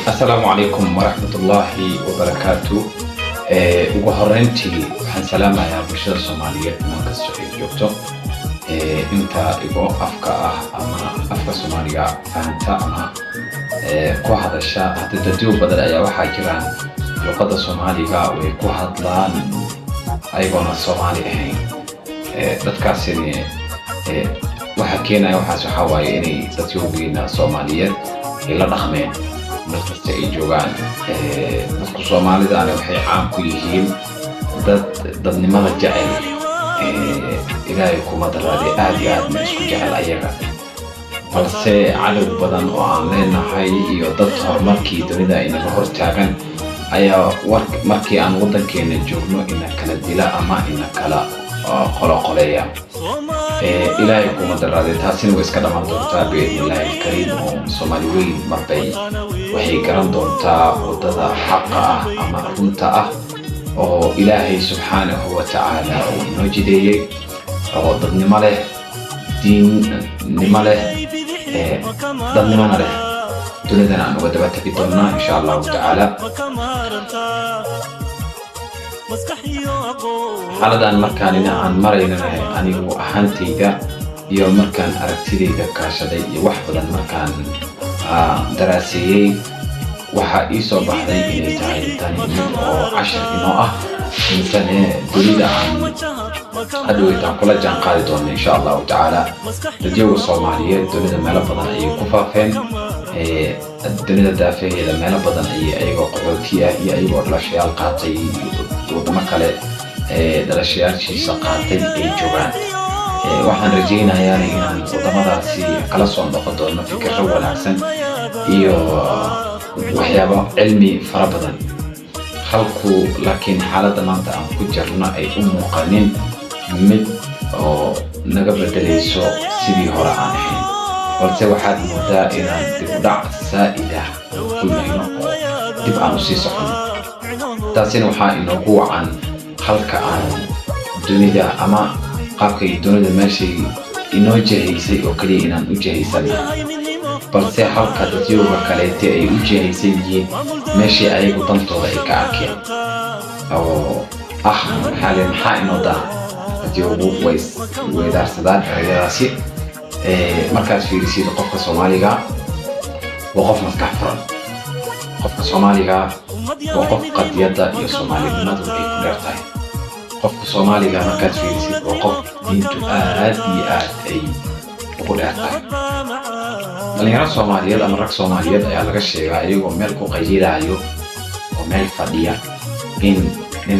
السلام عليكم ورحمة الله وبركاته. ugu horreyntii waxaan salaamayaa bulshada Soomaaliyeed meel kasta ay joogto. inta igu afka ah ama afka Soomaaliga fahanta ama ku hadasha hadda dadyo badan ayaa waxaa jiraan luqadda Soomaaliga oo ku hadlaan ayagoona Soomaali ahayn. dadkaasina waxa keenaya waxa waaye inay dadyoogina Soomaaliyeed ay la dhaqmeen meel kasta ay joogaan. dadku Soomaalida waxay caan ku yihiin dadnimada jecel. ilaahay kuma daraaday aad iyo aad ma isku jecel ayaga, balse cadow badan oo aan leenahay iyo dad horumarkii dunida inaga hortaagan ayaa markii aan waddankeena joogno ina kala dila ama ina kala qoloqoleeya. ilaahay kuma daraaday taasina way iska dhamaan doontaa biidhnillaahi kariim. oo Soomaali weyn marbay waxay garan doontaa wadada xaqa ah ama runta ah oo ilaahay subxaanahu wa tacaala uu inoo jideeyey, oo dadnimo leh, diinnimo leh, dadnimona leh. dunidana aan uga daba tagi doonnaa insha allahu tacaala. xaaladan markaan aan maraynana anigu ahaantayda iyo markaan aragtidayda kaashaday iyo wax badan markaan daraaseeyey waxaa ii soo baxday inay tahay tani mid oo cashar inoo ah misane dunida aan hadhoweytaan kula jaan qaadi doona insha allahu tacaala. dadyoga Soomaaliyeed dunida meelo badan ayay ku faafeen. dunida daafeheeda meelo badan ayay ayagoo qaxooti ah iyo ayagoo dhalashayaal qaatay wadamo kale dhalashayaashiisa qaatay ay joogaan. waxaan rajaynayaa inaan wadamadaasi kala soo noqon doono fikirro wanaagsan iyo waxyaabo cilmi fara badan. halku laakiin xaaladda maanta aan ku jirno ay u muuqanin mid oo naga bedelayso sidii hore aan ahayn, balse waxaad moodaa inaan dib u dhac saa'ida ku nahno oo dib aan u sii socono. taasina waxaa inoogu wacan halka aan dunida ama qaabkay dunida meeshay inoo jihaysay oo kaliya inaan u jihaysanahay, balse halka dadyoga kaleete ay u jihaysan yihiin meeshii ayagu dantooda ay ka arkeen oo maxaa inoo daa. dadyogu way weedaarsadaan erayadaasi. markaad fiirisid qofka Soomaaliga waa qof maskax furan. qofka Soomaaliga waa qof qadiyadda iyo Soomaalinimadu ay ku dheer tahay. qofka Soomaaliga markaad fiirisid waa qof diintu aad iyo aad ay ugu dheer tahay. dhalinyaro Soomaaliyeed ama rag Soomaaliyeed ayaa laga sheegaa iyagoo meel ku qayiraayo oo meel fadhiya in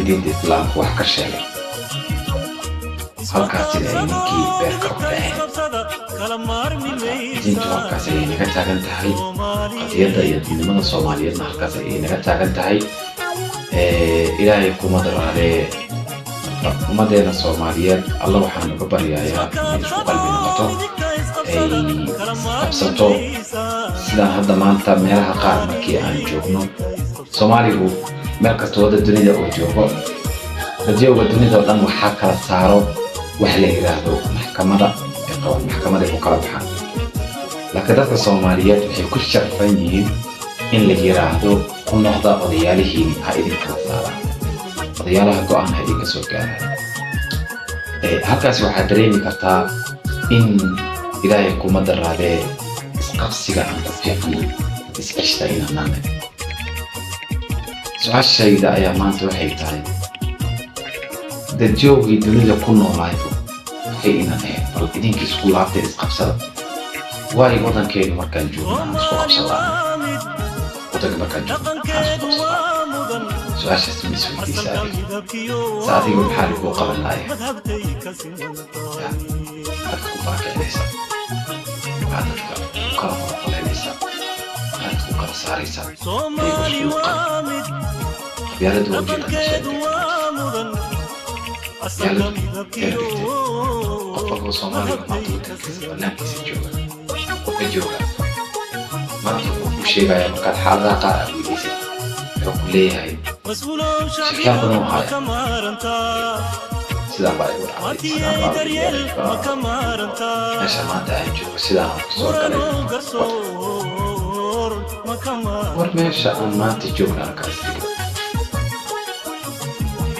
diinta Islaamka wax ka sheegay. halkaasina ay ninkii beerka u dhaheen. diintu halkaas ayay naga taagan tahay, qadiyadda iyo diidnimada Soomaaliyeedna halkaas ayay naga taagan tahay. ilaahay kuma daraadee ummadeena Soomaaliyeed alla waxaan uga baryayaa inay isku qalbi noqoto, ay qabsato. sidaan hadda maanta meelaha qaar markii aan joogno Soomaaligu meel kasta wada dunida oo joogo dadyoga dunida oo dhan waxaa kala saaro wax la yiraahdo maxkamada ku kala baxaan. laakiin dadka Soomaaliyeed waxay ku sharfan yihiin in la yiraahdo ku noqda odayaalihiin ha idin kala saaraan, odayaalaha go'aan ha idinka soo gaaraan. halkaasi waxaad dareemi kartaa in ilaahay kuma daraadee isqabsiga aan ka fiicnay iscishta inaan su-aashayda ayaa maanta waxay tahay dadyoogii dunida ku noolaayo waxay inaan ahayn bal idinkii isku laabtay isqabsada. waayo waddankeenu markaan joogno aan isku qabsadaan, waddanka markaan joogno aan isku qabsadaan. su-aashaas ma isweydiisa adiga maxaa lagu qaban laaya? dadka ku barakicinaysa, waxaa dadka ku kala qoloqoleynaysa, waxaa dadku kala saaraysa ayagoo isku qaban. qabyaalada ujeeda meesha qof walba Soomaaliga maanta waddankiisa banaankiisa jooga qofka jooga maanta wuxuu sheegayaa markaad xaaladaha qaar aad weydiisay wuxuu ku leeyahay shirkiyaan badan u haya sidaan baa igu dhacday, sidaan baa meesha maanta aan joogo sidaan ku soo galay. ورميشة ما تجونا كاستيك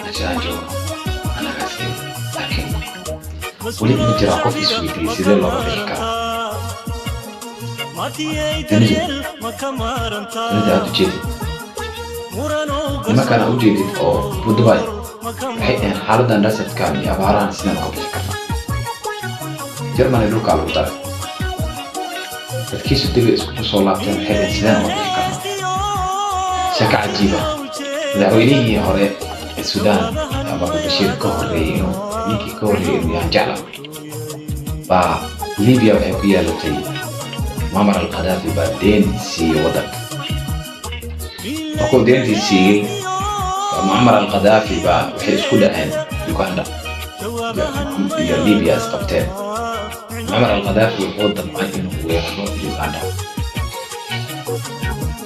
أجا جونا أنا كاستيك لكن ولي مجرى قفي سويدي سيدي الله ربيكا تنجي أدو جيدي لما كان أو جيدي أو بدبي waxay xaaladan rasadkan iyo abaarahan sidaan uga bixi karnaa Germany dhulka lagu daray dadkiisu dib isku soo laabteen waxay sidaan uga bixi karnaa shaka cajiiba madaxweynihii hore ee Suudaan Abu Bashir ka horeeyay ninkii ka horeeyay yaan jeclaa baa Libya waxay ku yeelatay Muammar al-Gaddafi baa deen siiyay wadanka markuu deentii siiyay Muammar al-Gaddafi waxay isku dhaceen Uganda iyo Libya isqabteen Muammar al-Gaddafi wuxuu damcay inuu weeraro Uganda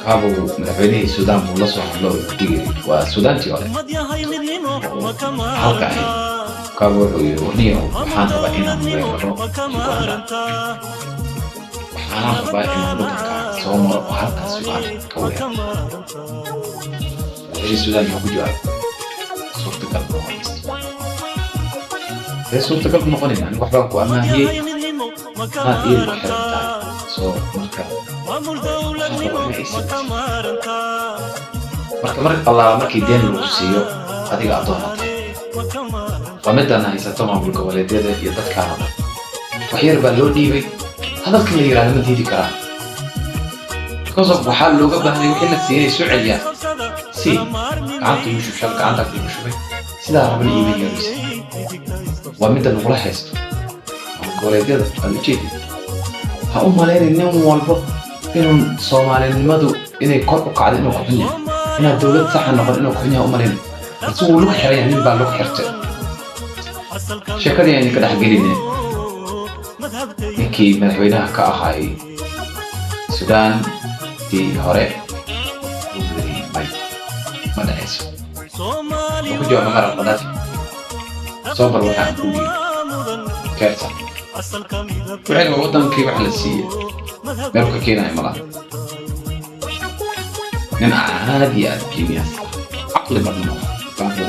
kaabu madaxweynihii Suudaan buu la soo hadlo digiri waa Suudaantii hore halka kaabu wuxuu yiri waniyo waxaan rabaa inaan weeraro Uganda waxaan rabaa inaan wadanka soo maro halkaas Uganda ka weeraro السودان موجود صورة قلب مقنص هي صورة قلب مقنص يعني وحبانكو أما هي ما هي الحرة سو مركا مركا الله مركي دين الروسيو هذه أعطوها ومدنا يستطمع بالقواليدية يدد كامل وحير باللو ديبي هذا الكل يرى لما ديدي كرام كوزق بحال لو قبل هذه وحيلة سيني سعية سي عندي يشوف شبك عندك يشوفه سيدا رب الإيمان يريس ومدى نقول حيست قولي كده قالوا جيدي هقوم علينا النوم والبق إنه صومالي المدو إنه يقرقوا قاعدة إنه كحنيا إنه الدولة صح نقول إنه كحنيا أم علينا بس هو لوك حرية يعني بقى لوك حرته شكرا يعني كده حقيريني نكي مدحوينها كأخاي السودان في هوري ما دعيسو وكجوا ممر القذافي صبر وحان كوبي كارثة وعلم وطن كيف على السيئة مالك كينا عمران من عادي الكيمياء عقل مرنو فانتو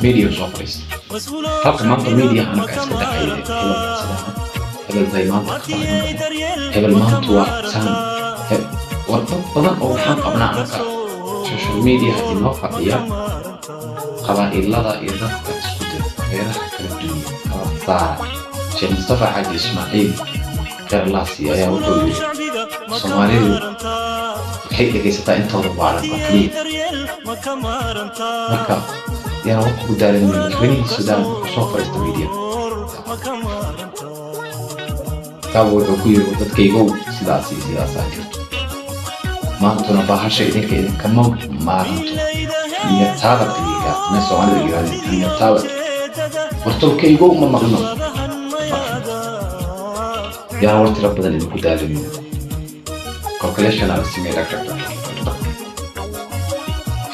ميديا وصفريس حق منطو ميديا أنا كاسك دعيلي هبل زي منطق هبل منطوة سام ورطب بضان أو حان قبنا عنك social media هذه موقعية قبائل لذا يدفع اسكودر غيرها كالدنيا كالطاعة شيخ مصطفى حاج إسماعيل كارلاسي أيا وطولي صومالي وحيد لكي ستا انتظر بعض القتلين مركا يعني وقت دارين من مكبني السودان وصوفر استميديا كابو الحكوية وتدكيقو سلاسي جرتو maantuna bahasha idinka kama maaranto iyo taabadkiga ma Soomaalidu yiraahdo iyo taabad wartolkaygu ma maqno yaa wartira badan idinku daalin calculation aan sameeyay dhaqdhaq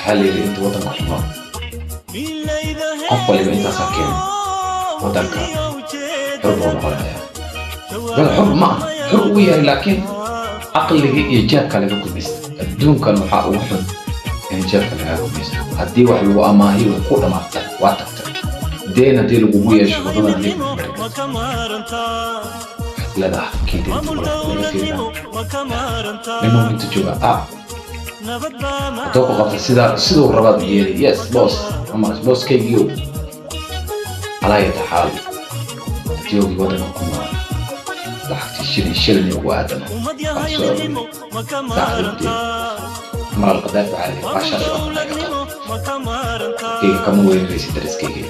xalli inta wadanka ku nool qof waliba inta saakeen wadanka xurbo noqonaya xurbo ma xurbo yahay laakiin عقلك إيجابك لك كميس الدون كان محاق وحن إيجابك لك كميس هدي وحلو أماهي وقود ما واتكتر دينا دي لقوية شغلنا لك لا ده كيدي لما انت جوا توقع قبل سيدو الرباط يلي يس بوس أما بوس كي يو على يتحال تيوغي ودنا كمان ضحكت الشلن وادنا مر القذافي عليه 10 كي كم وين رئيس الدرس كي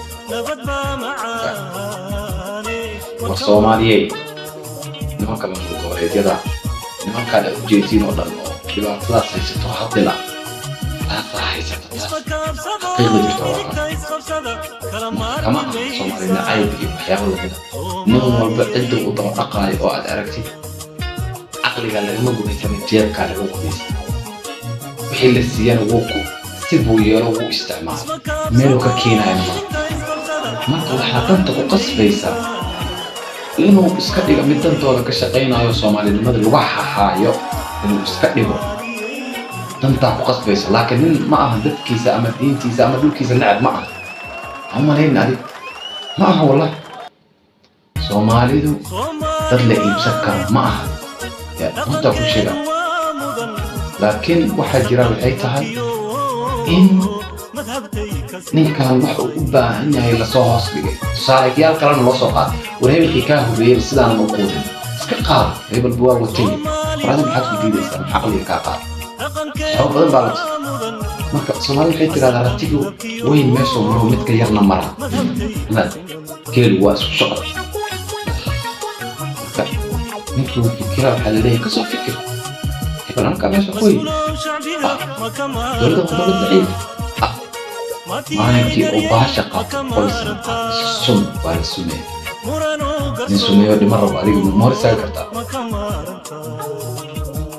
والصوماليين نما كمان قوريد يدا نما كان جيتين ودن بلا ثلاث سيستو حطلا قيمة كمان صوماليين عيب يحاولوا كده نوم والبعد وضع أقاي أو أدركتي عقلي قال لي ما قلت أنا جيب كان هو كويس وحيل السيارة ووكو سيبو يرو استعمال ميلو ككينا يا ما كل حاطنت وقص بيسا إنه إسكتي قبل تنتظر كشقينا يا صومالي المدري وحها يو إنه إسكتي dantaa ku qasbaysa laakiin nin ma aha dadkiisa ama diintiisa ama dhulkiisa necab ma aha ha malayn adig ma aha wallahi Soomaalidu dad la iibsan karo ma aha runta ku sheega laakiin waxaa jira waxay tahay in ninkan wax uu u baahan yahay la soo hoos dhigay tusaalayaal kalena loo soo qaaday war hebelkii kaa hubeeyay sidaan ma quudin iska qaad hebel buu watay warada maxaad ku diidaysaa maxaa qaliga kaa qaad sabab badan baa la marka Soomaalidu waxay tiraahdaa ratigu weyn meesha maro midka yarna mara la keel waa isku shaqo ninkuu fikira waxaa leeyahay kasoo fikir hebel anka meesha qoy dowladda wadada daciif maalintii uu baasha qaato qoysan sun waa la sumey nin sumeeyo dhima rabo adiga ma hor istaagi kartaa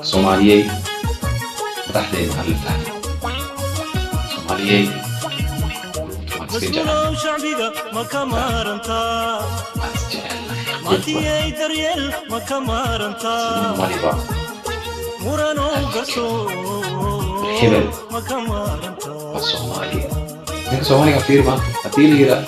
Soomaaliyey madaxdeena aan la fahmin Soomaaliyey hebel waa Soomaaliya ninka Soomaaliga fiiri maanta haddii la yidhaa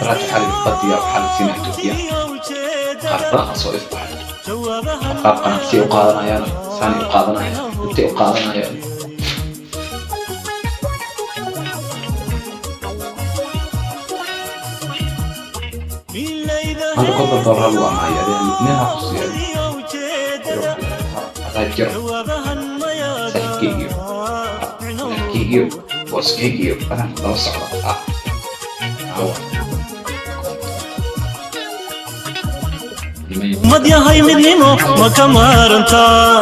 برات حالي القضية وحالي سينا إثيوبيا قرطاء صوئف بحالي قرطاء نفسي أقاضنا يا ثاني أقاضنا يا أنت أقاضنا يا أنا قبل ضرر الله معي يعني نها خصوصية أغير سحكيجيو سحكيجيو وسكيجيو أنا أوسع مديا هاي مني ما كمارنتا